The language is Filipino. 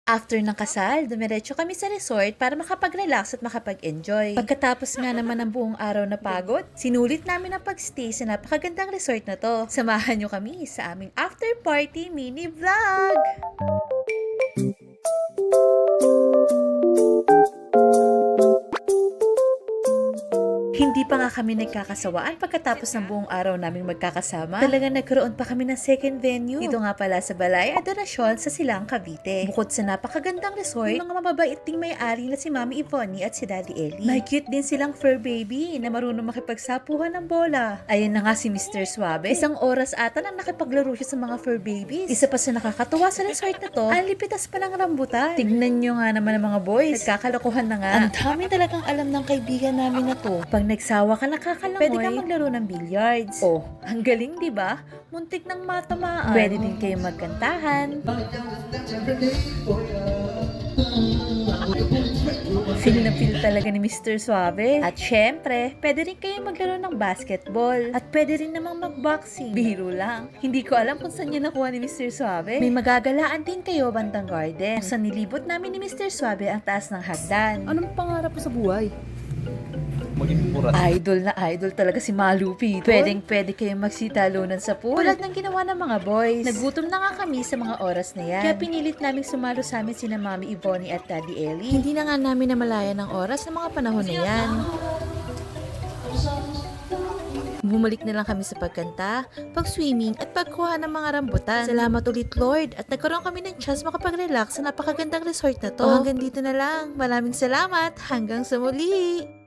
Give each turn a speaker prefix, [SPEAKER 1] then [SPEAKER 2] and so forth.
[SPEAKER 1] After ng kasal, dumiretso kami sa resort para makapag-relax at makapag-enjoy. Pagkatapos nga naman ng buong araw na pagod, sinulit namin ang pag-stay sa napakagandang resort na to. Samahan nyo kami sa aming after party mini vlog! Hindi pa nga kami nagkakasawaan pagkatapos ng buong araw naming magkakasama. Talagang nagkaroon pa kami ng second venue. Dito nga pala sa Balay Adorasyon sa Silang, Cavite. Bukod sa napakagandang resort, mga mababait ding may-ari na si Mami Ivonne at si Daddy Eli. May cute din silang fur baby na marunong makipagsapuhan ng bola. Ayan na nga si Mr. Suave. Isang oras ata nang nakipaglaro siya sa mga fur babies. Isa pa sa nakakatuwa sa resort na to, ang lipitas pa ng rambutan. Tignan nyo nga naman ang mga boys. Nagkakalokohan na nga. Ang dami talagang alam ng kaibigan namin na to. Pag nagsawa ka nakakalangoy, pwede kang maglaro ng billiards. Oh, ang galing, di ba? Muntik ng matamaan. Pwede din kayo magkantahan. Feel na feel talaga ni Mr. Suave. At syempre, pwede rin kayo maglaro ng basketball. At pwede rin namang magboxing. Biro lang. Hindi ko alam kung saan niya nakuha ni Mr. Suave. May magagalaan din kayo bandang garden. Kung saan nilibot namin ni Mr. Suave ang taas ng hagdan.
[SPEAKER 2] Anong pangarap mo sa buhay?
[SPEAKER 3] Maging purat.
[SPEAKER 1] Idol na idol talaga si Malupi. Pwede kayong magsitalunan sa pool. Tulad ng ginawa ng mga boys. Nagutom na nga kami sa mga oras na yan. Kaya pinilit namin sumalo sa amin sina Mami Ivonne at Daddy Eli. Hindi na nga namin namalayan ng oras sa mga panahon na yan. Bumalik na lang kami sa pagkanta, pag-swimming at pagkuha ng mga rambutan. Salamat ulit Lord at nagkaroon kami ng chance makapag-relax sa napakagandang resort na to. Hanggang dito na lang. Maraming salamat. Hanggang sa muli.